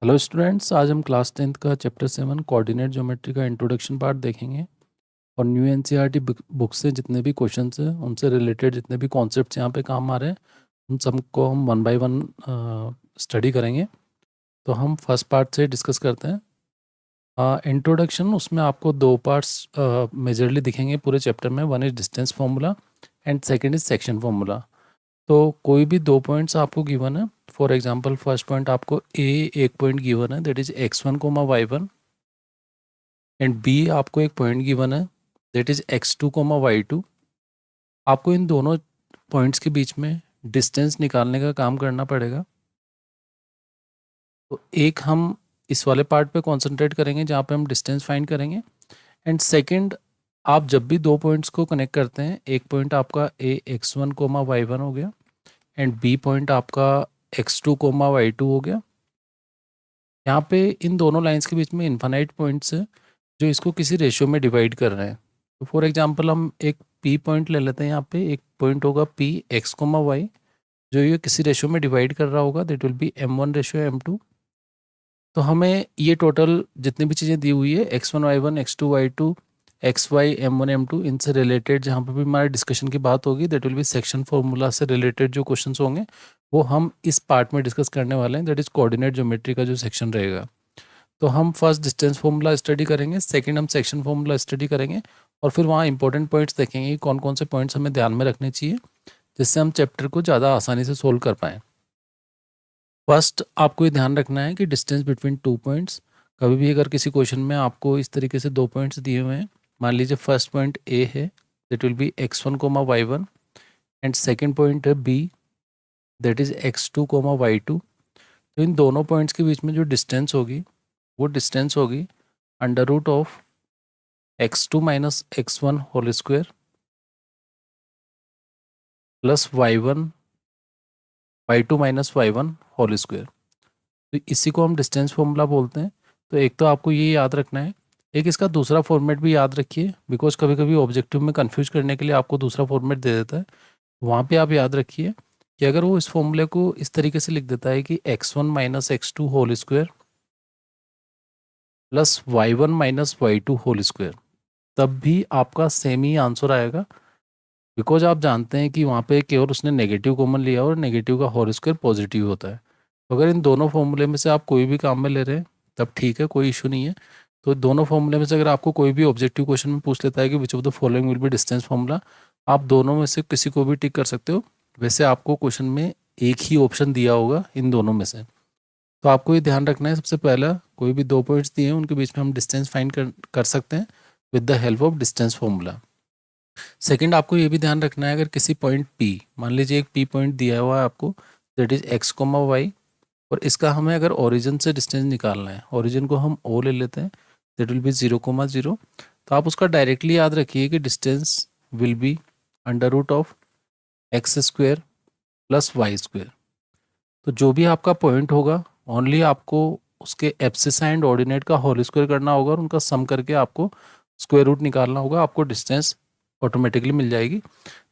Hello students, आज हम class 10th का चैप्टर 7 कोऑर्डिनेट ज्योमेट्री का इंट्रोडक्शन पार्ट देखेंगे। और न्यू एनसीईआरटी बुक से जितने भी क्वेश्चंस हैं उनसे रिलेटेड जितने भी कॉन्सेप्ट्स यहाँ पे काम आ रहे हैं उन सबको हम वन बाय वन स्टडी करेंगे। तो हम फर्स्ट पार्ट से डिस्कस करते हैं इंट्रोडक्शन। उसमें आपको दो पार्ट्स मेजरली दिखेंगे पूरे चैप्टर में। One is distance formula and second is section formula. तो कोई भी दो पॉइंट्स आपको गिवन है, फॉर एग्जांपल फर्स्ट पॉइंट आपको ए एक पॉइंट गिवन है that is x1 comma y1 and B आपको एक पॉइंट गिवन है that is x2 comma y2। आपको इन दोनों पॉइंट्स के बीच में डिस्टेंस निकालने का काम करना पड़ेगा। तो एक हम इस वाले पार्ट पे कंसंट्रेट करेंगे जहाँ पे हम डिस्टेंस फाइंड करेंगे। एंड सेकंड, आप जब भी दो पॉइंट्स को कनेक्ट करते हैं, एक पॉइंट आपका ए x1 कोमा y1 हो गया एंड बी पॉइंट आपका x2 कोमा y2 हो गया। यहाँ पे इन दोनों लाइंस के बीच में इन्फानाइट पॉइंट्स हैं जो इसको किसी रेशियो में डिवाइड कर रहे हैं। तो फॉर एग्जांपल हम एक पी पॉइंट ले लेते हैं। यहाँ पे एक पॉइंट होगा पी एक्स कोमा वाई जो ये किसी रेशियो में डिवाइड कर रहा होगा, दैट विल बी m1:m2। तो हमें ये टोटल जितनी भी चीज़ें दी हुई है x1 y1 x2 y2 xy m1 m2 इनसे रिलेटेड जहाँ पे भी हमारे डिस्कशन की बात होगी that will B section formula से रिलेटेड जो क्वेश्चंस होंगे वो हम इस पार्ट में डिस्कस करने वाले हैं, दैट इज कोऑर्डिनेट ज्योमेट्री का जो सेक्शन रहेगा। तो हम फर्स्ट डिस्टेंस फॉर्मूला स्टडी करेंगे, सेकंड हम सेक्शन फॉर्मूला स्टडी करेंगे और फिर वहाँ इंपॉर्टेंट पॉइंट्स देखेंगे कि कौन कौन से पॉइंट्स हमें ध्यान में रखने चाहिए जिससे हम चैप्टर को ज़्यादा आसानी से सोल्व कर पाएँ। फर्स्ट आपको ये ध्यान रखना है कि डिस्टेंस बिटवीन टू पॉइंट्स, कभी भी अगर किसी क्वेश्चन में आपको इस तरीके से दो पॉइंट्स दिए हुए हैं, मान लीजिए फर्स्ट पॉइंट ए है that will be x1 comma y1 and second point है B that is x2 comma y2। तो इन दोनों पॉइंट्स के बीच में जो डिस्टेंस होगी वो डिस्टेंस होगी under root of x2 minus x1 whole square plus y2 minus y1 whole square. तो इसी को हम डिस्टेंस फॉर्मूला बोलते हैं। तो एक तो आपको ये याद रखना है, एक इसका दूसरा फॉर्मेट भी याद रखिए बिकॉज कभी कभी ऑब्जेक्टिव में कंफ्यूज करने के लिए आपको दूसरा फॉर्मेट दे देता है। वहाँ पे आप याद रखिए कि अगर वो इस फॉर्मूले को इस तरीके से लिख देता है कि x1 minus x2 whole square plus y1 minus y2 whole square, तब भी आपका सेम ही आंसर आएगा बिकॉज आप जानते हैं कि वहाँ पे केवल उसने नेगेटिव कॉमन लिया और नेगेटिव का होल स्क्वायर पॉजिटिव होता है। तो अगर इन दोनों फॉर्मूले में से आप कोई भी काम में ले रहे हैं तब ठीक है, कोई इशू नहीं है। तो दोनों फॉर्मूले में से अगर आपको कोई भी ऑब्जेक्टिव क्वेश्चन में पूछ लेता है कि which of the following will be distance formula, आप दोनों में से किसी को भी टिक कर सकते हो। वैसे आपको क्वेश्चन में एक ही ऑप्शन दिया होगा इन दोनों में से। तो आपको ये ध्यान रखना है, सबसे पहला कोई भी दो पॉइंट्स दिए हैं उनके बीच में हम डिस्टेंस फाइंड कर सकते हैं with the help of distance formula. Second, आपको ये भी ध्यान रखना है अगर किसी पॉइंट पी, मान लीजिए एक पी पॉइंट दिया हुआ है आपको that is X comma Y और इसका हमें अगर ओरिजिन से डिस्टेंस निकालना है, ओरिजिन को हम ओ ले लेते हैं दैट विल बी 0,0। तो आप उसका डायरेक्टली याद रखिए कि distance will be under root of X square plus Y square. तो जो भी आपका पॉइंट होगा ओनली आपको उसके एब्सिस एंड ऑर्डिनेट का होल स्क्वायर करना होगा और उनका सम करके आपको स्क्वायर रूट निकालना होगा, आपको डिस्टेंस ऑटोमेटिकली मिल जाएगी।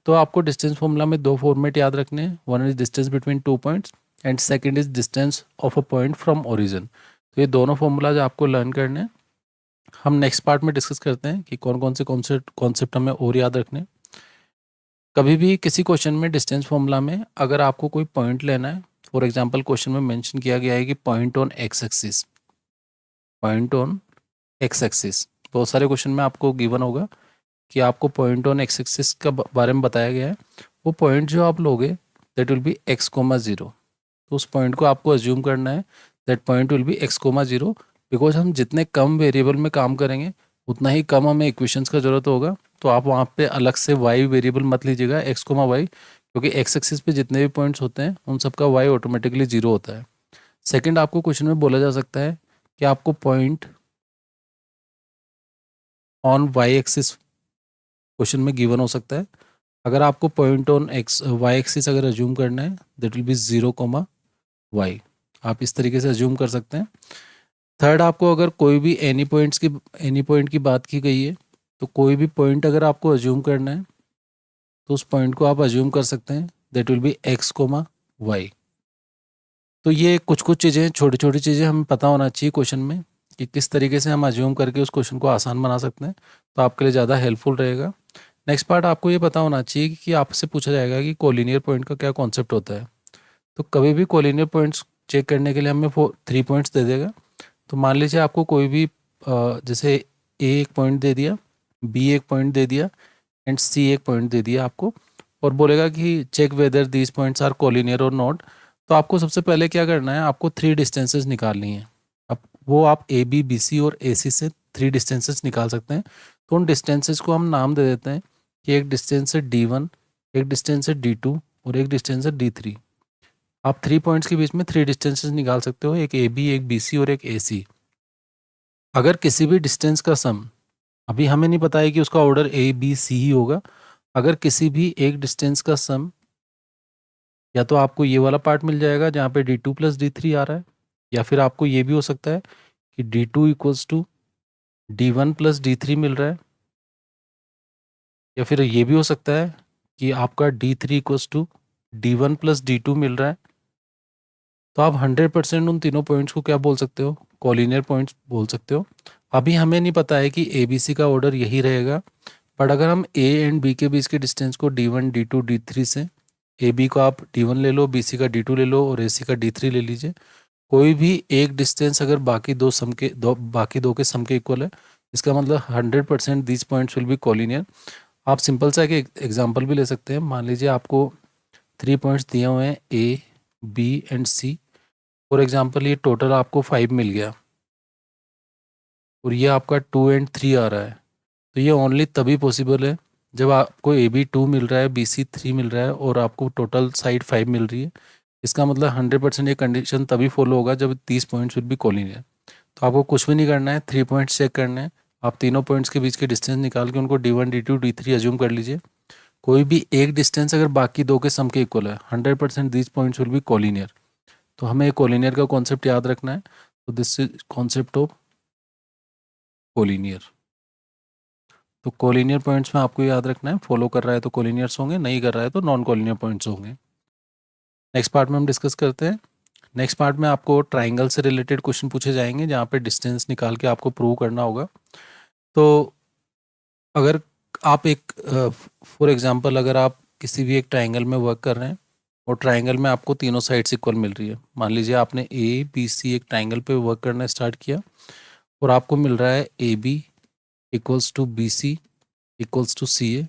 तो आपको डिस्टेंस फॉर्मूला में दो फॉर्मेट याद रखने हैं, one is distance between two points and second is distance of a point from origin. तो ये दोनों फॉर्मूलाज आपको लर्न करने हैं। हम नेक्स्ट पार्ट में डिस्कस करते हैं कि कौन कौन से कॉन्सेप्ट हमें और याद रखने हैं। कभी भी किसी क्वेश्चन में डिस्टेंस फॉर्मूला में अगर आपको कोई पॉइंट लेना है, फॉर एग्जांपल क्वेश्चन में मेंशन किया गया है कि point on x axis, point on x axis, बहुत सारे क्वेश्चन में आपको गिवन होगा कि आपको पॉइंट ऑन एक्स एक्सिस का बारे में बताया गया है। वो पॉइंट जो आप लोगे that will be X comma zero. तो उस पॉइंट को आपको अज्यूम करना है that point will be X comma zero because हम जितने कम वेरिएबल में काम करेंगे उतना ही कम हमें इक्वेशंस का ज़रूरत होगा। तो आप वहाँ पे अलग से वाई वेरिएबल मत लीजिएगा एक्स कोमा वाई, क्योंकि एक्स एक्सिस पे जितने भी पॉइंट्स होते हैं उन सबका वाई ऑटोमेटिकली जीरो होता है। सेकंड, आपको क्वेश्चन में बोला जा सकता है कि आपको point on Y axis question में गिवन हो सकता है। अगर आपको point on X Y axis अगर अज्यूम करना है दैट विल बी 0,y, आप इस तरीके से अज्यूम कर सकते हैं। थर्ड, आपको अगर कोई भी एनी पॉइंट की बात की गई है तो कोई भी पॉइंट अगर आपको अज्यूम करना है तो उस पॉइंट को आप अज्यूम कर सकते हैं that will be X comma Y. तो ये कुछ कुछ चीज़ें, छोटी छोटी चीज़ें हमें पता होना चाहिए क्वेश्चन में कि किस तरीके से हम अज्यूम करके उस क्वेश्चन को आसान बना सकते हैं, तो आपके लिए ज़्यादा हेल्पफुल रहेगा। नेक्स्ट पार्ट आपको ये पता होना चाहिए कि आपसे पूछा जाएगा कि कोलिनियर पॉइंट का क्या कॉन्सेप्ट होता है। तो कभी भी कोलिनियर पॉइंट्स चेक करने के लिए हमें 3 पॉइंट्स दे देगा। तो मान लीजिए आपको कोई भी जैसे ए एक पॉइंट दे दिया, बी एक पॉइंट दे दिया एंड सी एक पॉइंट दे दिया आपको, और बोलेगा कि check whether these points are collinear और नॉट। तो आपको सबसे पहले क्या करना है, आपको 3 डिस्टेंसेस निकालनी है। अब वो आप ए बी बी सी और ए सी से 3 डिस्टेंसेस निकाल सकते हैं। तो उन डिस्टेंसेस को हम नाम दे देते हैं कि एक डिस्टेंस है D1, एक डिस्टेंस है D2 और एक डिस्टेंस है D3। आप 3 पॉइंट्स के बीच में 3 डिस्टेंसेस निकाल सकते हो, एक ए बी, एक बी सी और एक ए सी। अगर किसी भी डिस्टेंस का सम, अभी हमें नहीं पता है कि उसका ऑर्डर ए बी सी ही होगा, अगर किसी भी एक डिस्टेंस का सम, या तो आपको ये वाला पार्ट मिल जाएगा जहाँ पे D2 प्लस D3 आ रहा है, या फिर आपको ये भी हो सकता है कि D2 equals to D1 plus D3 मिल रहा है, या फिर ये भी हो सकता है कि आपका D3 equals to D1 plus D2 मिल रहा है। तो आप 100% उन तीनों पॉइंट्स को क्या बोल सकते हो, कॉलिनियर पॉइंट्स बोल सकते हो। अभी हमें नहीं पता है कि ए बी सी का ऑर्डर यही रहेगा, बट अगर हम ए एंड बी के बीच के डिस्टेंस को D1 D2 D3 से, ए बी को आप D1 ले लो, बी सी का D2 ले लो और ए सी का D3 ले लीजिए, कोई भी एक डिस्टेंस अगर बाकी दो के सम के इक्वल है, इसका मतलब 100% these points will be collinear. आप सिंपल सा एक एग्जांपल भी ले सकते हैं। मान लीजिए आपको 3 पॉइंट्स दिए हुए हैं A B and C. For example ये टोटल आपको 5 मिल गया और ये आपका 2 एंड 3 आ रहा है। तो ये ओनली तभी पॉसिबल है जब आपको ए बी 2 मिल रहा है, बी सी 3 मिल रहा है और आपको टोटल साइड 5 मिल रही है। इसका मतलब 100% ये कंडीशन तभी फॉलो होगा जब 30 पॉइंट्स विल बी कॉलिनियर। तो आपको कुछ भी नहीं करना है, 3 पॉइंट्स चेक करने हैं। आप तीनों पॉइंट्स के बीच के डिस्टेंस निकाल के उनको D1 D2 D3 अज्यूम कर लीजिए। कोई भी एक डिस्टेंस अगर बाकी दो के सम के इक्वल है, 100% these points will be collinear. तो हमें कॉलिनियर का कॉन्सेप्ट याद रखना है। तो this is concept of collinear. तो कोलिनियर पॉइंट्स में आपको याद रखना है, फॉलो कर रहा है तो कोलिनियर्स होंगे, नहीं कर रहा है तो नॉन कोलिनियर पॉइंट्स होंगे। नेक्स्ट पार्ट में हम डिस्कस करते हैं। नेक्स्ट पार्ट में आपको ट्राइंगल से रिलेटेड क्वेश्चन पूछे जाएंगे जहाँ पे डिस्टेंस निकाल के आपको प्रूव करना होगा। तो अगर आप एक फॉर एग्जांपल अगर आप किसी भी एक ट्राइंगल में वर्क कर रहे हैं और ट्राइंगल में आपको तीनों साइड्स इक्वल मिल रही है, मान लीजिए आपने ए बी सी एक ट्राइंगल पे वर्क करना स्टार्ट किया और आपको मिल रहा है A B equals to B C equals to C A.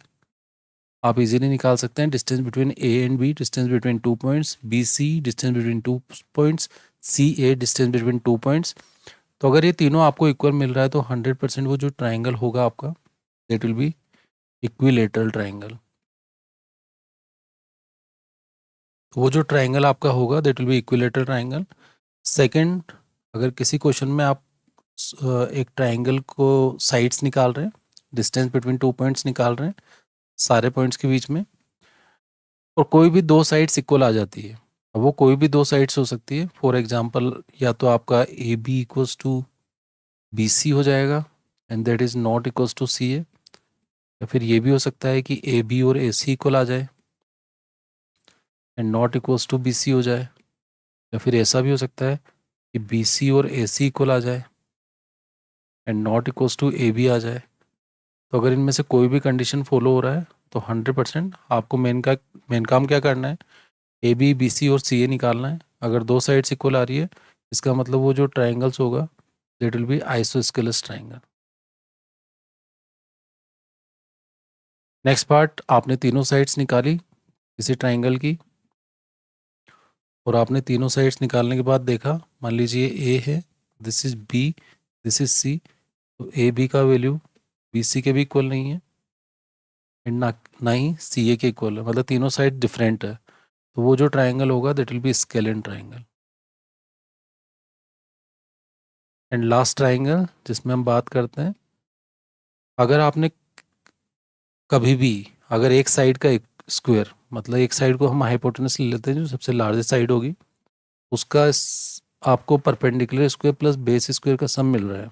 आप इजीली निकाल सकते हैं distance between A and B, distance between 2 points, B C distance between 2 points, C A distance between 2 points. तो अगर ये तीनों आपको इक्वल मिल रहा है तो 100% वो जो ट्राइंगल होगा आपका, that will B equilateral triangle. तो वो जो ट्राइंगल आपका होगा that will B equilateral triangle. Second, अगर किसी क्वेश्चन में आप एक ट्राइंगल को साइड्स निकाल रहे हैं, डिस्टेंस बिटवीन 2 पॉइंट्स निकाल रहे हैं सारे पॉइंट्स के बीच में, और कोई भी दो साइड्स इक्वल आ जाती है। अब वो कोई भी दो साइड्स हो सकती है। फॉर एग्जांपल या तो आपका A B equals to B C हो जाएगा and that is not equals to C A, या फिर ये भी हो सकता है कि ए बी और ए सी इक्वल आ जाए and not equals to B C हो जाए, या फिर ऐसा भी हो सकता है कि बी सी और ए सी इक्वल आ जाए and not equals to A B आ जाए। तो अगर इनमें से कोई भी कंडीशन फॉलो हो रहा है तो 100% आपको मेन काम क्या करना है, ए बी बी सी और सी ए निकालना है। अगर दो साइड्स इक्वल आ रही है, इसका मतलब वो जो ट्राइंगल्स होगा that will B isosceles triangle. Next part, आपने तीनों साइड्स निकाली किसी ट्राइंगल की, और आपने तीनों साइड्स निकालने के बाद देखा, मान लीजिए ए है, this is B, this is C. तो ए बी का वैल्यू बी सी के भी इक्वल नहीं है एंड ना ही सी ए के इक्वल है, मतलब तीनों साइड डिफरेंट है। तो वो जो ट्राइंगल होगा that will B scalene triangle. And last triangle जिसमें हम बात करते हैं, अगर आपने कभी भी, अगर एक साइड का एक स्क्वायर, मतलब एक साइड को हम हाइपोटेनस ले लेते हैं जो सबसे लार्जेस्ट साइड होगी, उसका आपको perpendicular square plus base square का सम मिल रहा है।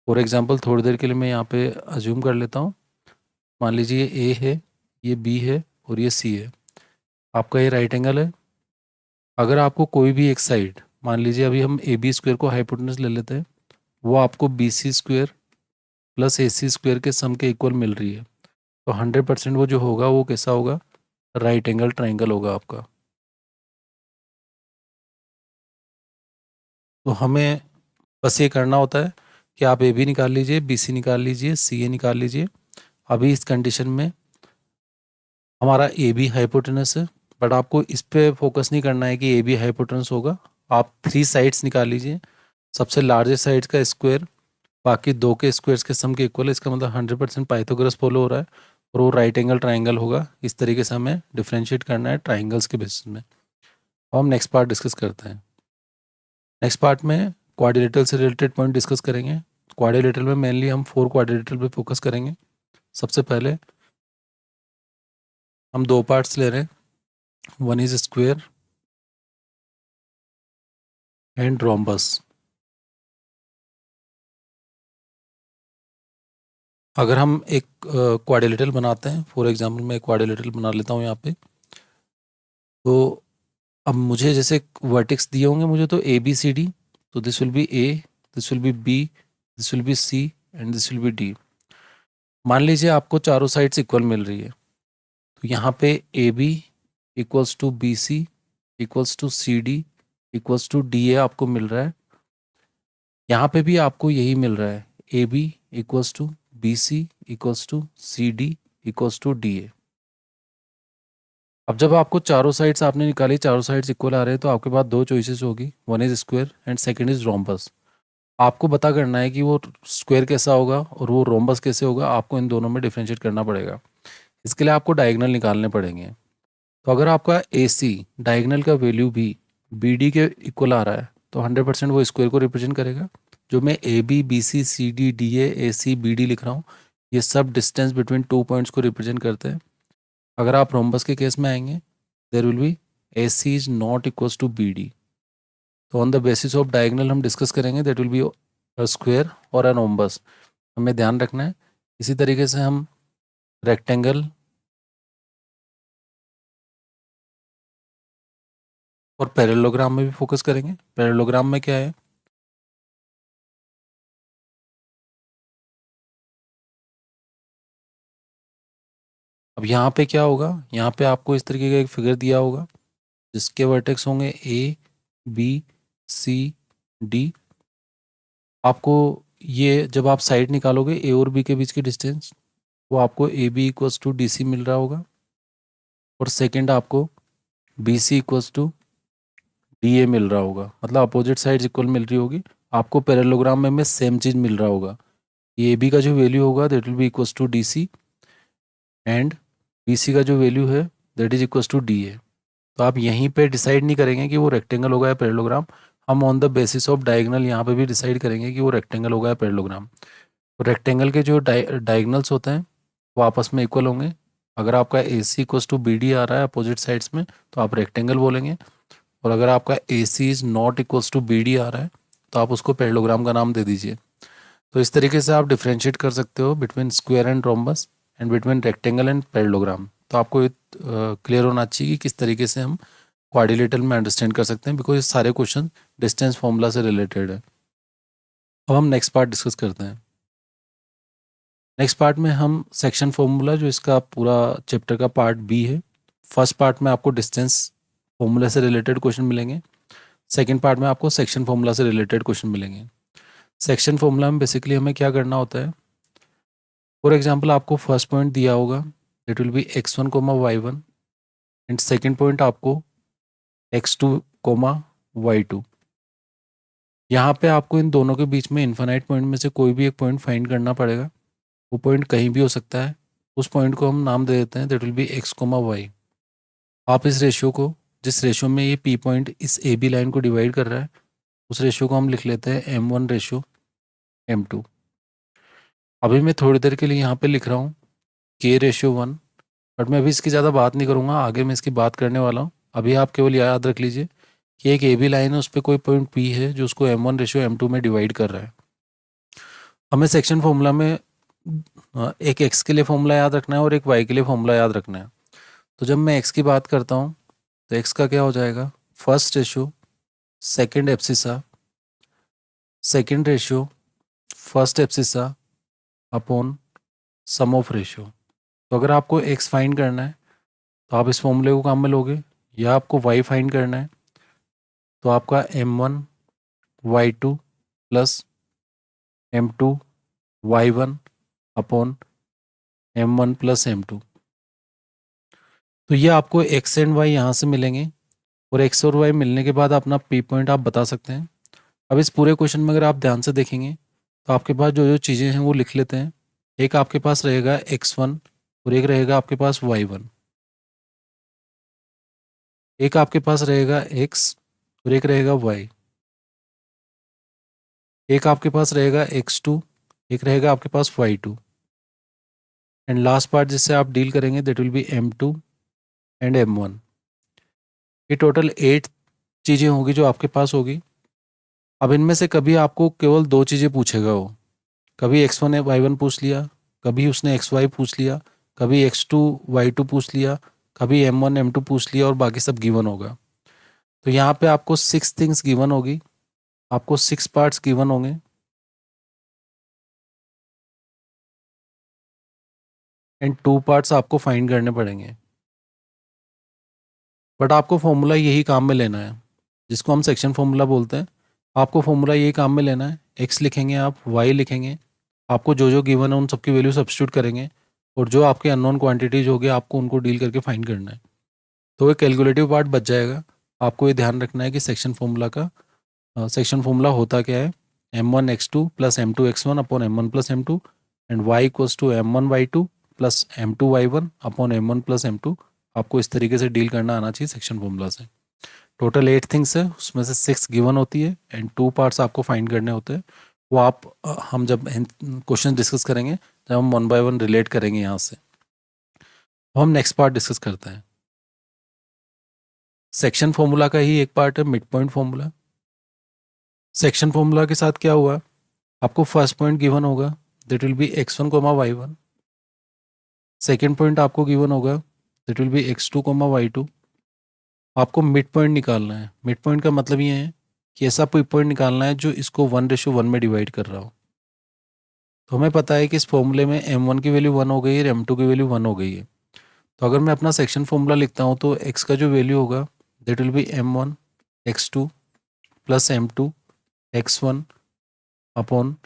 फॉर एग्जांपल थोड़ी देर के लिए मैं यहाँ पे अज्यूम कर लेता हूँ, मान लीजिए ए है, ये बी है और ये सी है। आपका ये राइट एंगल है अगर आपको कोई भी एक साइड, मान लीजिए अभी हम ए बी स्क्वायर को हाइपोटेनस ले लेते हैं, वो आपको बी सी स्क्वायर प्लस ए सी स्क्वायर के सम के इक्वल मिल रही है, तो 100% वो जो होगा वो कैसा होगा, राइट एंगल ट्राइंगल होगा आपका। तो हमें बस ये करना होता है कि आप ए बी निकाल लीजिए, बी सी निकाल लीजिए, सी ए निकाल लीजिए। अभी इस कंडीशन में हमारा ए बी हाइपोटेनस है, बट आपको इस पे फोकस नहीं करना है कि ए बी हाइपोटेनस होगा। आप 3 साइड्स निकाल लीजिए, सबसे लार्जेस्ट साइड का स्क्वायर बाकी दो के स्क्वायर्स के सम के इक्वल है, इसका मतलब 100% पाइथागोरस फॉलो हो रहा है और वो राइट एंगल ट्राइंगल होगा। इस तरीके से हमें डिफ्रेंशिएट करना है ट्राइंगल्स के बेसिस में। अब हम नेक्स्ट पार्ट डिस्कस करते हैं। नेक्स्ट पार्ट में क्वाड्रिलेटरल से रिलेटेड पॉइंट डिस्कस करेंगे। क्वाड्रिलेटरल में मेनली हम 4 क्वाड्रिलेटरल पे फोकस करेंगे। सबसे पहले हम 2 पार्ट्स ले रहे हैं, one is square and rhombus. अगर हम एक क्वाड्रिलेटरल बनाते हैं, फॉर एग्जांपल मैं एक क्वाड्रिलेटरल बना लेता हूँ यहाँ पे, तो अब मुझे जैसे वर्टेक्स दिए होंगे मुझे, तो ए बी सी डी, तो this will be A, this will be B, this will be C and this will be D. मान लीजिए आपको चारों साइड्स इक्वल मिल रही है, तो यहाँ पे A B equals to B C equals to C D equals to D A आपको मिल रहा है। यहाँ पे भी आपको यही मिल रहा है, A B equals to B C equals to C D equals to D A. अब जब आपको चारों साइड्स आपने निकाली, चारों साइड्स इक्वल आ रहे हैं, तो आपके पास 2 चॉइसेस होगी, one is square and second is rhombus. आपको पता करना है कि वो स्क्वायर कैसा होगा और वो रोम्बस कैसे होगा, आपको इन दोनों में डिफरेंशिएट करना पड़ेगा। इसके लिए आपको डायगोनल निकालने पड़ेंगे। तो अगर आपका ए सी डायगोनल का वैल्यू भी बी डी के इक्वल आ रहा है, तो 100% वो स्क्वायर को रिप्रेजेंट करेगा। जो मैं A B B C C D D A C B D लिख रहा हूँ, ये सब डिस्टेंस बिटवीन 2 पॉइंट्स को रिप्रेजेंट करते हैं। अगर आप रोम्बस के केस में आएंगे, there will be A C is not equals to B D. तो on the basis of diagonal हम डिस्कस करेंगे, that will be a square और एन रोम्बस। हमें ध्यान रखना है। इसी तरीके से हम रेक्टेंगल और पैरेललोग्राम में भी फोकस करेंगे। पैरेललोग्राम में क्या है, अब यहाँ पे क्या होगा, यहाँ पे आपको इस तरीके का एक फिगर दिया होगा जिसके वर्टेक्स होंगे ए बी सी डी। आपको ये जब आप साइड निकालोगे ए और बी के बीच की डिस्टेंस, वो आपको A B equals to D C मिल रहा होगा, और सेकंड आपको B C equals to D A मिल रहा होगा, मतलब अपोजिट साइड्स इक्वल मिल रही होगी। आपको पैरेललोग्राम में सेम चीज़ मिल रहा होगा। ये ए बी का जो वैल्यू होगा that will be equals to D C, and B C का जो वैल्यू है that is equals to D A. तो आप यहीं पे डिसाइड नहीं करेंगे कि वो रेक्टेंगल होगा या पैरेललोग्राम, हम on the basis of diagonal यहाँ पे भी डिसाइड करेंगे कि वो रेक्टेंगल होगा या पैरेललोग्राम। तो रेक्टेंगल के जो डायगोनल्स होते हैं वो आपस में इक्वल होंगे। अगर आपका A C equals to B D आ रहा है अपोजिट साइड्स में, तो आप रेक्टेंगल बोलेंगे, और अगर आपका A C is not equals to B D आ रहा है, तो आप उसको पैरेललोग्राम का नाम दे दीजिए। तो इस तरीके से आप डिफ्रेंशिएट कर सकते हो between square and rhombus and between rectangle and parallelogram. तो आपको क्लियर होना चाहिए कि किस तरीके से हम क्वाड्रिलेटरल में अंडरस्टैंड कर सकते हैं, बिकॉज ये सारे क्वेश्चन डिस्टेंस फॉर्मूला से रिलेटेड है। अब हम नेक्स्ट पार्ट डिस्कस करते हैं। नेक्स्ट पार्ट में हम सेक्शन फॉर्मूला, जो इसका पूरा चैप्टर का पार्ट बी है, फर्स्ट पार्ट में आपको डिस्टेंस फॉर्मूला से रिलेटेड क्वेश्चन मिलेंगे, सेकेंड पार्ट में आपको सेक्शन फॉर्मूला से रिलेटेड क्वेश्चन मिलेंगे। सेक्शन फॉर्मूला में बेसिकली हमें क्या करना होता है, फॉर एग्जांपल आपको फर्स्ट पॉइंट दिया होगा, it will be x1 comma y1, and second point आपको x2 कोमा y2। यहाँ पे आपको इन दोनों के बीच में इन्फानाइट पॉइंट में से कोई भी एक पॉइंट फाइंड करना पड़ेगा। वो पॉइंट कहीं भी हो सकता है, उस पॉइंट को हम नाम दे देते हैं, that will be x comma y। आप इस रेशियो को, जिस रेशियो में ये p पॉइंट इस ए बी लाइन को डिवाइड कर रहा है, उस रेशियो को हम लिख लेते हैं m1 रेशियो m2। अभी मैं थोड़ी देर के लिए यहाँ पे लिख रहा हूँ k रेशियो 1, बट मैं अभी इसकी ज़्यादा बात नहीं करूँगा, आगे मैं इसकी बात करने वाला हूँ। अभी आप केवल याद रख लीजिए कि एक ए बी लाइन है, उस पर कोई पॉइंट p है जो उसको m1 रेशियो m2 में डिवाइड कर रहा है। हमें सेक्शन फॉर्मूला में एक x के लिए फॉर्मूला याद रखना है और एक y के लिए फॉर्मूला याद रखना है। तो जब मैं x की बात करता हूँ, तो x का क्या हो जाएगा, first ratio second abscissa, second ratio first abscissa upon sum of ratio. तो अगर आपको एक्स फाइंड करना है तो आप इस फॉर्मूले को काम में लोगे, या आपको वाई फाइंड करना है तो आपका m1 y2 plus m2 y1 upon m1 plus m2। तो ये आपको x एंड y यहाँ से मिलेंगे, और x और y मिलने के बाद अपना पी पॉइंट आप बता सकते हैं। अब इस पूरे क्वेश्चन में अगर आप ध्यान से देखेंगे तो आपके पास जो जो चीज़ें हैं वो लिख लेते हैं। एक आपके पास रहेगा x1 और एक रहेगा आपके पास y1, एक आपके पास रहेगा x और एक रहेगा y, एक आपके पास रहेगा x2, एक रहेगा आपके पास y2, एंड लास्ट पार्ट जिससे आप डील करेंगे that will B m2 and m1। ये टोटल 8 चीज़ें होगी जो आपके पास होगी। अब इनमें से कभी आपको केवल 2 चीज़ें पूछेगा वो, कभी x1 y1 पूछ लिया, कभी उसने xy पूछ लिया, कभी x2 y2 पूछ लिया, कभी m1 m2 पूछ लिया, और बाकी सब गिवन होगा। तो यहाँ पे आपको 6 थिंग्स गिवन होगी, आपको 6 पार्ट्स गिवन होंगे, एंड 2 पार्ट्स आपको फाइंड करने पड़ेंगे। बट आपको फॉर्मूला यही काम में लेना है, जिसको हम सेक्शन फॉर्मूला बोलते हैं। आपको फॉर्मूला यही काम में लेना है, x लिखेंगे आप, y लिखेंगे, आपको जो जो गिवन है उन सबकी वैल्यू सब्स्टिट्यूट करेंगे, और जो आपके अननोन क्वांटिटीज होगी आपको उनको डील करके फाइंड करना है। तो एक कैलकुलेटिव पार्ट बच जाएगा। आपको ये ध्यान रखना है कि सेक्शन फॉर्मूला होता क्या है, m1 x2 plus m2 x1 upon m1 plus m2, and y equals to m1 y2 plus m2 y1 upon m1 plus m2। आपको इस तरीके से डील करना आना चाहिए सेक्शन फॉर्मूला से। टोटल 8 थिंग्स है, उसमें से 6 गिवन होती है, एंड 2 पार्ट्स आपको फाइंड करने होते हैं। वो आप हम जब क्वेश्चन डिस्कस करेंगे, जब हम 1 बाय 1 रिलेट करेंगे यहाँ से। अब हम नेक्स्ट पार्ट डिस्कस करते हैं। सेक्शन फॉर्मूला का ही एक पार्ट है mid point formula. Section formula के साथ क्या हुआ, आपको फर्स्ट पॉइंट गिवन होगा that will be x1 comma y1, second point आपको गिवन होगा that will be x2 comma y2। आपको मिड पॉइंट निकालना है। मिड पॉइंट का मतलब ये है कि ऐसा कोई पॉइंट निकालना है जो इसको 1:1 में डिवाइड कर रहा हो। तो हमें पता है कि इस फॉर्मूले में m1 की वैल्यू 1 हो गई है, m2 की वैल्यू 1 हो गई है। तो अगर मैं अपना सेक्शन फॉर्मूला लिखता हूँ तो x का जो वैल्यू होगा that will B m1 x2 plus m2 x1 upon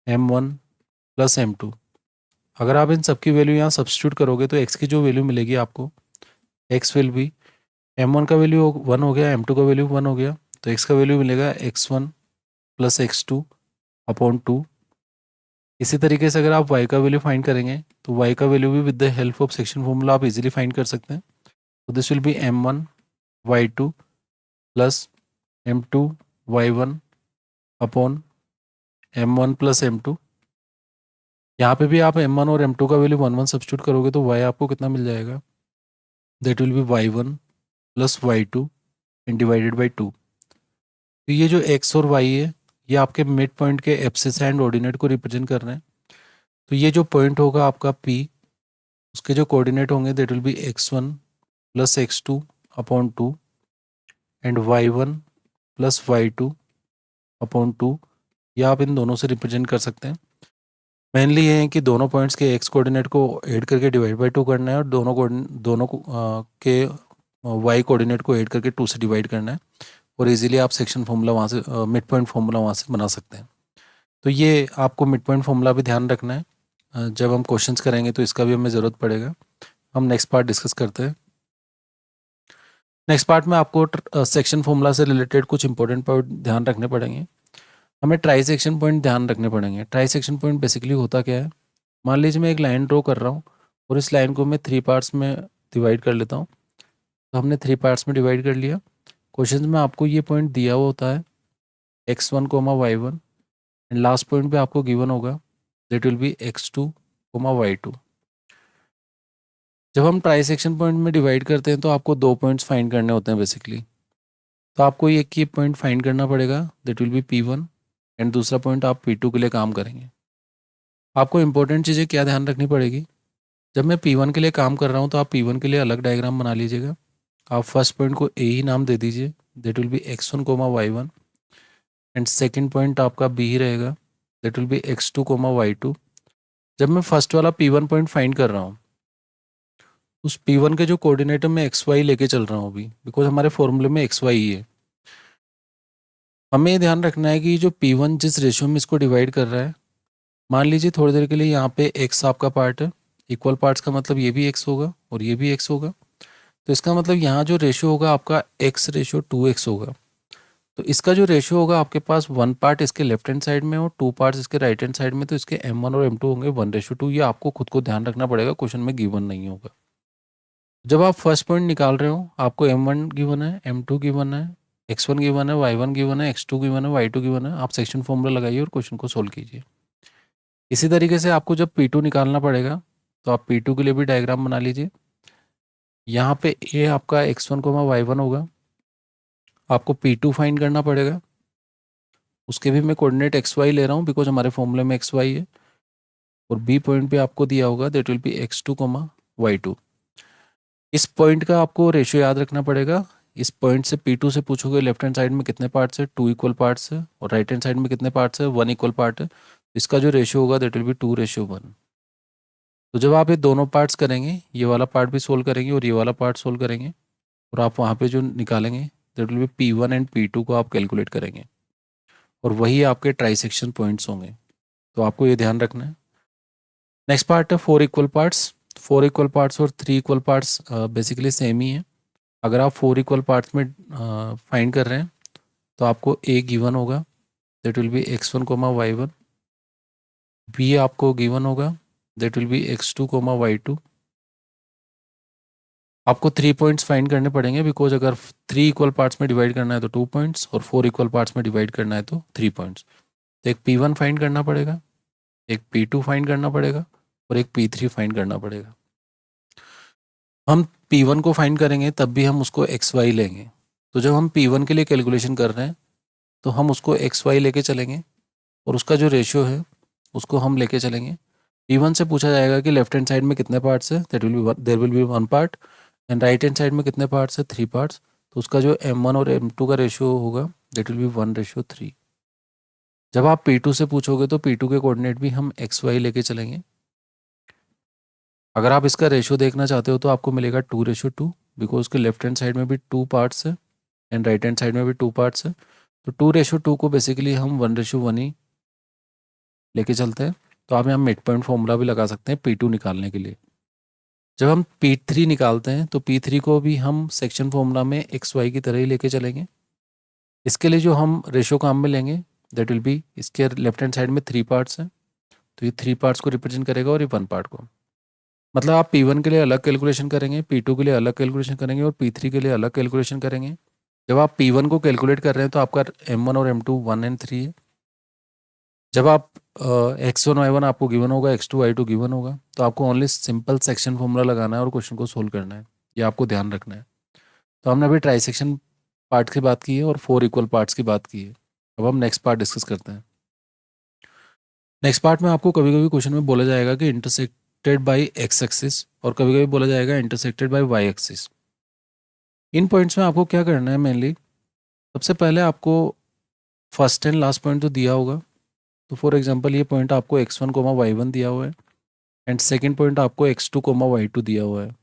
m1 plus m2। अगर आप इन सबकी वैल्यू यहाँ सब्स्टिट्यूट करोगे तो x की जो वैल्यू मिलेगी आपको, x विल बी m1 का वैल्यू 1 हो गया, m2 का वैल्यू 1 हो गया, तो x का वैल्यू मिलेगा x1 प्लस x2 अपॉन 2। इसी तरीके से अगर आप y का वैल्यू फाइंड करेंगे तो y का वैल्यू भी with the help of section formula आप इजीली फाइंड कर सकते हैं। तो this will B m1 y2 plus m2 y1 upon m1 plus m2। यहाँ पे भी आप m1 और m2 का वैल्यू 1 1 सब्स्टिट्यूट करोगे तो y आपको कितना मिल जाएगा, that will B y1 plus y2 and divided by 2। तो ये जो x और y है ये आपके मिड पॉइंट के एब्सिस एंड ऑर्डिनेट को रिप्रेजेंट कर रहे हैं। तो ये जो पॉइंट होगा आपका P, उसके जो कोऑर्डिनेट होंगे that will be x1 plus x2 upon 2 and y1 plus y2 upon 2। या आप इन दोनों से रिप्रेजेंट कर सकते हैं। मेनली ये है कि दोनों पॉइंट्स के x कोऑर्डिनेट को ऐड करके डिवाइड बाई 2 करना है, और दोनों के y कोऑर्डिनेट को ऐड करके 2 से डिवाइड करना है, और इजीली आप सेक्शन फॉर्मूला वहाँ से मिड पॉइंट फॉर्मूला वहाँ से बना सकते हैं। तो ये आपको मिड पॉइंट फॉर्मूला भी ध्यान रखना है, जब हम क्वेश्चंस करेंगे तो इसका भी हमें ज़रूरत पड़ेगा। हम नेक्स्ट पार्ट डिस्कस करते हैं। नेक्स्ट पार्ट में आपको सेक्शन फॉर्मूला से रिलेटेड कुछ इंपॉर्टेंट पॉइंट ध्यान रखने पड़ेंगे। हमें ट्राई सेक्शन पॉइंट ध्यान रखने पड़ेंगे। ट्राई सेक्शन पॉइंट बेसिकली होता क्या है, मान लीजिए मैं एक लाइन ड्रॉ कर रहा हूँ और इस लाइन को मैं 3 पार्ट्स में डिवाइड कर लेता हूँ। तो हमने 3 पार्ट्स में डिवाइड कर लिया। क्वेश्चन में आपको ये पॉइंट दिया हुआ होता है x1 comma y1, and last point पे आपको गिवन होगा that will be x2 comma y2। जब हम ट्राई सेक्शन पॉइंट में डिवाइड करते हैं तो आपको 2 पॉइंट्स फाइंड करने होते हैं बेसिकली। तो आपको एक ही पॉइंट फाइंड करना पड़ेगा that will B P1, and दूसरा पॉइंट आप P2 के लिए काम करेंगे। आपको इंपॉर्टेंट चीज़ें क्या ध्यान रखनी पड़ेगी, जब मैं P1 के लिए काम कर रहा हूँ तो आप P1 के लिए अलग डायग्राम बना लीजिएगा। आप फर्स्ट पॉइंट को A ही नाम दे दीजिए, that will be x1 comma y1 and second point आपका b ही रहेगा, that will be x2 comma y2। जब मैं फर्स्ट वाला p1 पॉइंट फाइंड कर रहा हूँ, उस p1 के जो कोऑर्डिनेट मैं xy लेके चल रहा हूँ अभी, बिकॉज हमारे फॉर्मूले में xy ही है। हमें ये ध्यान रखना है कि जो p1 जिस रेशियो में इसको डिवाइड कर रहा है, मान लीजिए थोड़ी देर के लिए यहाँ पे x आपका पार्ट है, इक्वल पार्ट्स का मतलब ये भी x होगा और ये भी x होगा, तो इसका मतलब यहाँ जो रेशियो होगा आपका x रेशियो 2x होगा। तो इसका जो रेशियो होगा आपके पास 1 पार्ट इसके लेफ्ट हैंड साइड में और 2 पार्ट्स इसके राइट हैंड साइड में, तो इसके m1 और m2 होंगे 1:2। ये आपको खुद को ध्यान रखना पड़ेगा, क्वेश्चन में गिवन नहीं होगा। जब आप फर्स्ट पॉइंट निकाल रहे हो, आपको m1 गिवन है, m2 गिवन है, x1 गिवन है, y1 गिवन है, x2 गिवन है, y2 गिवन है, आप सेक्शन फॉर्मूला लगाइए और क्वेश्चन को सोल्व कीजिए। इसी तरीके से आपको जब P2 निकालना पड़ेगा, तो आप P2 के लिए भी डायग्राम बना लीजिए। यहाँ पे ये आपका x1 कोमा y1 होगा, आपको P2 फाइंड करना पड़ेगा। उसके भी मैं कोऑर्डिनेट xy ले रहा हूँ बिकॉज हमारे फॉर्मूले में xy है, और B पॉइंट पे आपको दिया होगा that will be x2 comma y2। इस पॉइंट का आपको रेशियो याद रखना पड़ेगा। इस पॉइंट से P2 से पूछोगे लेफ्ट हैंड साइड में कितने पार्ट्स है, 2 इक्वल पार्ट्स है, और राइट हैंड साइड में कितने पार्ट्स है, 1 इक्वल पार्ट है। इसका जो रेशियो होगा दैट विल बी 2:1। तो जब आप ये दोनों पार्ट्स करेंगे, ये वाला पार्ट भी सोल्व करेंगे और ये वाला पार्ट सोल्व करेंगे, और आप वहाँ पे जो निकालेंगे that will B P1 and P2 को आप कैलकुलेट करेंगे, और वही आपके ट्राइसेक्शन पॉइंट्स होंगे। तो आपको ये ध्यान रखना है। नेक्स्ट पार्ट है 4 इक्वल पार्ट्स। 4 इक्वल पार्ट्स और 3 इक्वल पार्ट्स बेसिकली सेम ही है। अगर आप 4 इक्वल पार्ट्स में फाइंड कर रहे हैं, तो आपको ए गिवन होगा that will be x1 comma y1, B आपको गिवन होगा that will be x2 comma y2। आपको 3 पॉइंट्स फाइंड करने पड़ेंगे बिकॉज अगर 3 इक्वल पार्ट्स में डिवाइड करना है तो 2 पॉइंट्स, और 4 इक्वल पार्ट्स में डिवाइड करना है तो 3 पॉइंट्स। तो एक P1 फाइंड करना पड़ेगा, एक P2 फाइंड करना पड़ेगा, और एक P3 फाइंड करना पड़ेगा। हम P1 को फाइंड करेंगे तब भी हम उसको XY लेंगे। तो जब हम P1 के लिए कैलकुलेशन कर रहे हैं, तो हम उसको XY लेके चलेंगे, और उसका जो रेशियो है उसको हम लेके चलेंगे। P1 से पूछा जाएगा कि लेफ्ट हैंड साइड में कितने पार्ट्स है, that will be there will be 1 part, and right hand side में कितने पार्ट्स है, 3 पार्ट्स। तो उसका जो m1 और m2 का रेशियो होगा दैट विल बी 1:3। जब आप P2 से पूछोगे तो P2 के कोऑर्डिनेट भी हम XY लेके चलेंगे। अगर आप इसका रेशियो देखना चाहते हो तो आपको मिलेगा 2:2, बिकॉज उसके लेफ्ट हैंड साइड में भी 2 पार्ट्स है एंड राइट हैंड साइड में भी 2 पार्ट्स है। तो 2:2 को बेसिकली हम 1:1 ही लेके चलते हैं। तो आप यहाँ मिड पॉइंट फॉर्मूला भी लगा सकते हैं P2 निकालने के लिए। जब हम P3 निकालते हैं तो P3 को भी हम सेक्शन फॉर्मूला में XY की तरह ही लेके चलेंगे। इसके लिए जो हम रेशियो काम में लेंगे दैट विल बी, इसके लेफ्ट हैंड साइड में 3 पार्ट्स हैं, तो ये 3 पार्ट्स को रिप्रेजेंट करेगा और ये 1 पार्ट को। मतलब आप P1 के लिए अलग कैलकुलेशन करेंगे, P2 के लिए अलग कैलकुलेशन करेंगे, और P3 के लिए अलग कैलकुलेशन करेंगे। जब आप P1 को कैलकुलेट कर रहे हैं तो आपका m1 और m2 1 एंड 3 है। जब आप x1 y1 आपको गिवन होगा, x2 y2 गिवन होगा, तो आपको ओनली सिंपल सेक्शन फॉर्मूला लगाना है और क्वेश्चन को सोल्व करना है। ये आपको ध्यान रखना है। तो हमने अभी ट्राइसेक्शन पार्ट की बात की है और 4 इक्वल पार्ट्स की बात की है। अब हम नेक्स्ट पार्ट डिस्कस करते हैं। नेक्स्ट पार्ट में आपको कभी कभी क्वेश्चन में बोला जाएगा कि इंटरसेक्टेड बाई एक्स एक्सिस, और कभी कभी बोला जाएगा इंटरसेक्टेड बाई वाई एक्सिस। इन पॉइंट्स में आपको क्या करना है, मेनली सबसे पहले आपको फर्स्ट एंड लास्ट पॉइंट तो दिया होगा। तो फॉर एग्जांपल ये पॉइंट आपको x1 कोमा y1 दिया हुआ है, एंड सेकंड पॉइंट आपको x2 कोमा y2 दिया हुआ है।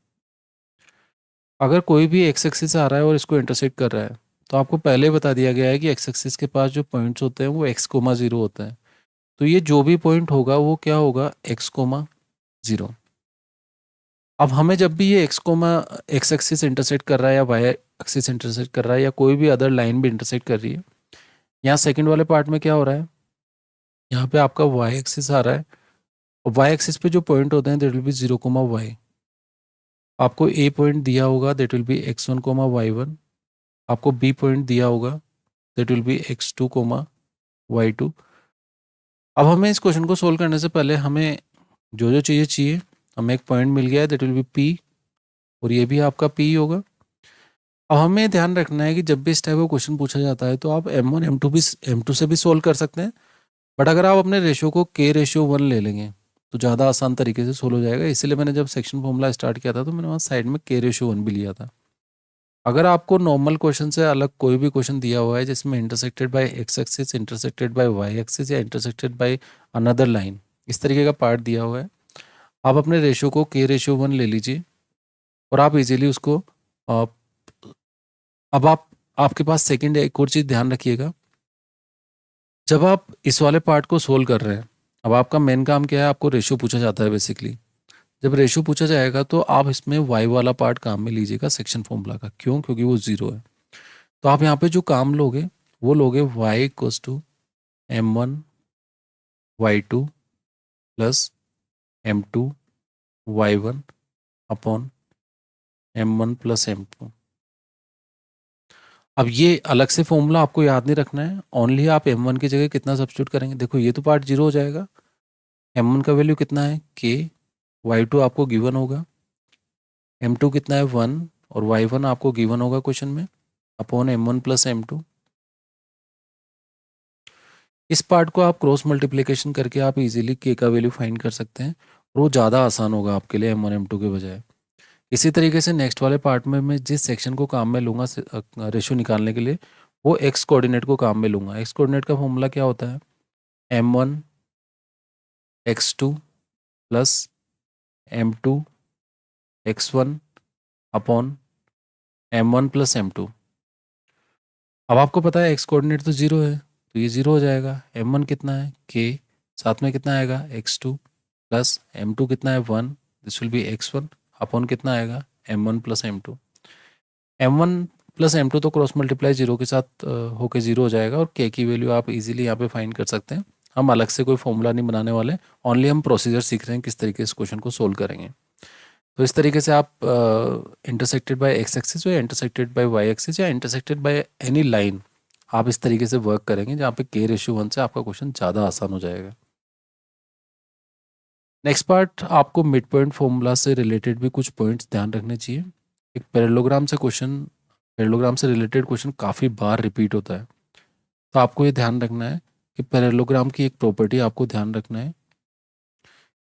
अगर कोई भी एक्स एक्सिस से आ रहा है और इसको इंटरसेक्ट कर रहा है, तो आपको पहले ही बता दिया गया है कि एक्स एक्सिस के पास जो पॉइंट्स होते हैं वो x कोमा 0 होते हैं। तो ये जो भी पॉइंट होगा वो क्या होगा, x कोमा 0। अब हमें जब भी ये एक्स एक्सिस इंटरसेक्ट कर रहा है या वाई एक्सिस इंटरसेक्ट कर रहा है या कोई भी अदर लाइन भी इंटरसेक्ट कर रही है, यहाँ सेकंड वाले पार्ट में क्या हो रहा है, यहाँ पे आपका वाई एक्सिस आ रहा है, और वाई एक्सिस पे जो पॉइंट होते हैं that will be 0 comma Y. आपको ए पॉइंट दिया होगा that will be x1 comma y1, आपको बी पॉइंट दिया होगा that will be x2 comma y2। अब हमें इस क्वेश्चन को सोल्व करने से पहले हमें जो जो चीज़ें चाहिए, हमें एक पॉइंट मिल गया है दैट विल बी p, और ये भी आपका p होगा। अब हमें ध्यान रखना है कि जब भी इस टाइप का क्वेश्चन पूछा जाता है तो आप m1 m2 से भी सोल्व कर सकते हैं, बट अगर आप अपने रेशियो को k:1 ले लेंगे तो ज़्यादा आसान तरीके से सोल्व हो जाएगा। इसीलिए मैंने जब सेक्शन फॉर्मूला स्टार्ट किया था तो मैंने वहाँ साइड में k:1 भी लिया था। अगर आपको नॉर्मल क्वेश्चन से अलग कोई भी क्वेश्चन दिया हुआ है जिसमें intersected by X axis, intersected by Y axis या इंटरसेक्टेड बाय अनदर लाइन, इस तरीके का पार्ट दिया हुआ है, आप अपने रेशियो को k/1 ले लीजिए और आप इजीली उसको अ, अब आपके पास सेकंड एक और चीज़ ध्यान रखिएगा, जब आप इस वाले पार्ट को सोल्व कर रहे हैं, अब आपका मेन काम क्या है, आपको रेशियो पूछा जाता है बेसिकली। जब रेशियो पूछा जाएगा तो आप इसमें वाई वाला पार्ट काम में लीजिएगा सेक्शन फॉर्मूला का। क्यों? क्योंकि वो जीरो है। तो आप यहाँ पे जो काम लोगे वो लोगे Y equals to m1 y2 plus m2 y1 upon m1 plus m2। अब ये अलग से फॉर्मूला आपको याद नहीं रखना है, ओनली आप m1 की जगह कितना सब्स्टिट्यूट करेंगे। देखो ये तो पार्ट जीरो हो जाएगा, m1 का वैल्यू कितना है k, y2 आपको गिवन होगा, m2 कितना है 1 और y1 आपको गिवन होगा क्वेश्चन में, अपॉन m1 प्लस m2। इस पार्ट को आप क्रॉस मल्टीप्लिकेशन करके आप इजीली k का वैल्यू फाइंड कर सकते हैं और वो ज़्यादा आसान होगा आपके लिए m1 m2 के बजाय। इसी तरीके से नेक्स्ट वाले पार्ट में मैं जिस सेक्शन को काम में लूँगा रेशियो निकालने के लिए, वो एक्स कोऑर्डिनेट को काम में लूँगा। एक्स कोऑर्डिनेट का फॉर्मूला क्या होता है, m1 x2 plus m2 x1 upon m1 plus m2। अब आपको पता है एक्स कोऑर्डिनेट तो जीरो है, तो ये जीरो हो जाएगा। m1 कितना है k, साथ में कितना आएगा x2 प्लस m2 कितना है 1, this will be x1 upon कितना आएगा m1 plus m2। m1 plus m2 तो क्रॉस मल्टीप्लाई जीरो के साथ होके जीरो हो जाएगा और k की वैल्यू आप इजीली यहाँ पे फाइंड कर सकते हैं। हम अलग से कोई फॉर्मूला नहीं बनाने वाले, ओनली हम प्रोसीजर सीख रहे हैं किस तरीके से क्वेश्चन को सोल्व करेंगे। तो इस तरीके से आप इंटरसेक्टेड बाय एक्स एक्सिस या इंटरसेक्टेड बाय वाई एक्सिस या इंटरसेक्टेड बाय एनी लाइन, आप इस तरीके से वर्क करेंगे जहाँ पे k/1 से आपका क्वेश्चन ज़्यादा आसान हो जाएगा। नेक्स्ट पार्ट, आपको मिड पॉइंट फॉर्मूला से रिलेटेड भी कुछ पॉइंट्स ध्यान रखने चाहिए। एक पैरेललोग्राम से रिलेटेड क्वेश्चन काफ़ी बार रिपीट होता है, तो आपको ये ध्यान रखना है कि पैरेललोग्राम की एक प्रॉपर्टी आपको ध्यान रखना है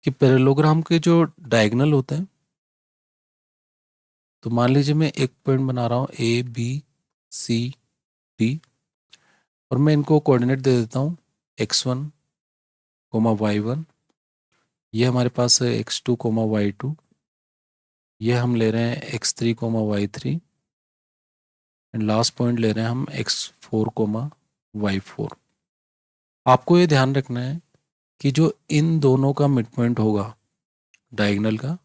कि पैरेललोग्राम के जो डायगोनल होते हैं, तो मान लीजिए मैं एक पॉइंट बना रहा हूँ ABCD और मैं इनको कोऑर्डिनेट दे देता हूँ x1 y1, ये हमारे पास है x2 y2, ये हम ले रहे हैं x3 y3 and last point ले रहे हैं हम x4 y4। आपको ये ध्यान रखना है कि जो इन दोनों का मिड पॉइंट होगा डायगोनल का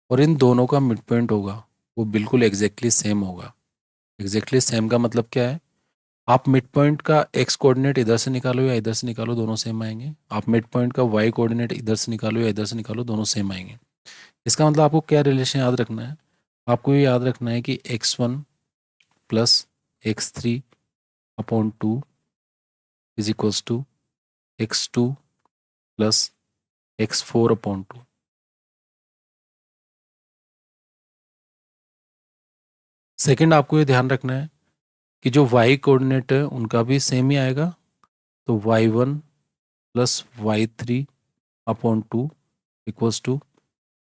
और इन दोनों का मिड पॉइंट होगा वो बिल्कुल एग्जैक्टली सेम होगा। एग्जैक्टली सेम का मतलब क्या है, आप मिड पॉइंट का एक्स कोऑर्डिनेट इधर से निकालो या इधर से निकालो, दोनों सेम आएंगे। आप मिड पॉइंट का वाई कोऑर्डिनेट इधर से निकालो या इधर से निकालो, दोनों सेम आएंगे। इसका मतलब आपको क्या रिलेशन याद रखना है, आपको ये याद रखना है कि x1 plus x3 upon 2 is equals to x2 plus x4 upon 2। Second, आपको ये ध्यान रखना है कि जो y कोऑर्डिनेट है उनका भी सेम ही आएगा, तो y1 plus y3 upon 2 equals to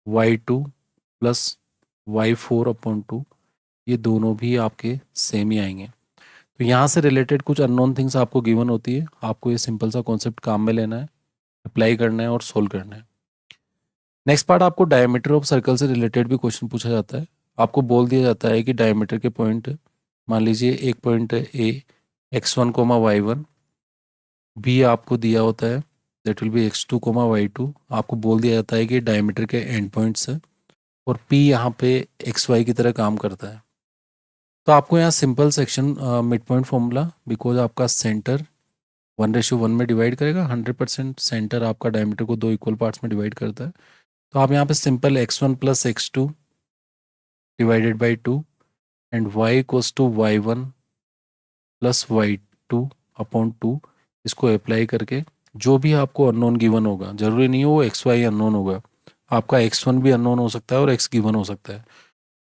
y2 plus y4 upon 2, ये दोनों भी आपके सेम ही आएंगे। तो यहाँ से रिलेटेड कुछ अननोन थिंग्स आपको गिवन होती है, आपको ये सिंपल सा कॉन्सेप्ट काम में लेना है, अप्लाई करना है और सोल्व करना है। नेक्स्ट पार्ट, आपको डायमीटर ऑफ सर्कल से रिलेटेड भी क्वेश्चन पूछा जाता है। आपको बोल दिया जाता है कि डायमीटर के पॉइंट, मान लीजिए एक पॉइंट है ए x1 y1, बी आपको दिया होता है that will be x2 y2, आपको बोल दिया जाता है कि डायमीटर के एंड पॉइंट्स है और पी यहाँ पे xy की तरह काम करता है। तो आपको यहाँ simple section mid point formula, because आपका सेंटर 1/1 में डिवाइड करेगा, 100% सेंटर आपका डायमीटर को दो इक्वल पार्ट्स में डिवाइड करता है। तो आप यहाँ पे simple x1 plus x2 divided by 2 and y equals to y1 plus y2 upon 2, इसको अप्लाई करके जो भी आपको अननोन गिवन होगा, जरूरी नहीं हो वो xy अननोन होगा, आपका x1 भी अननोन हो सकता है और x गिवन हो सकता है।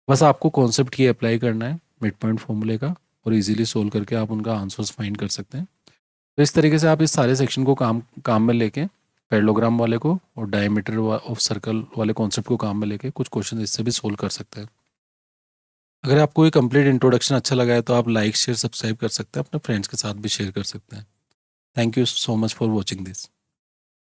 बस आपको कॉन्सेप्ट ये अप्लाई करना है मिड पॉइंट फॉर्मूले का और इजीली सोल्व करके आप उनका आंसर्स फाइंड कर सकते हैं। तो इस तरीके से आप इस सारे सेक्शन को काम में लेके, पैरेललोग्राम वाले को और डायमीटर ऑफ सर्कल वाले कॉन्सेप्ट को काम में लेके कुछ क्वेश्चन इससे भी सोल्व कर सकते हैं। अगर आपको ये कंप्लीट इंट्रोडक्शन अच्छा लगा है तो आप लाइक शेयर सब्सक्राइब कर सकते हैं, अपने फ्रेंड्स के साथ भी शेयर कर सकते हैं। Thank you so much for watching this.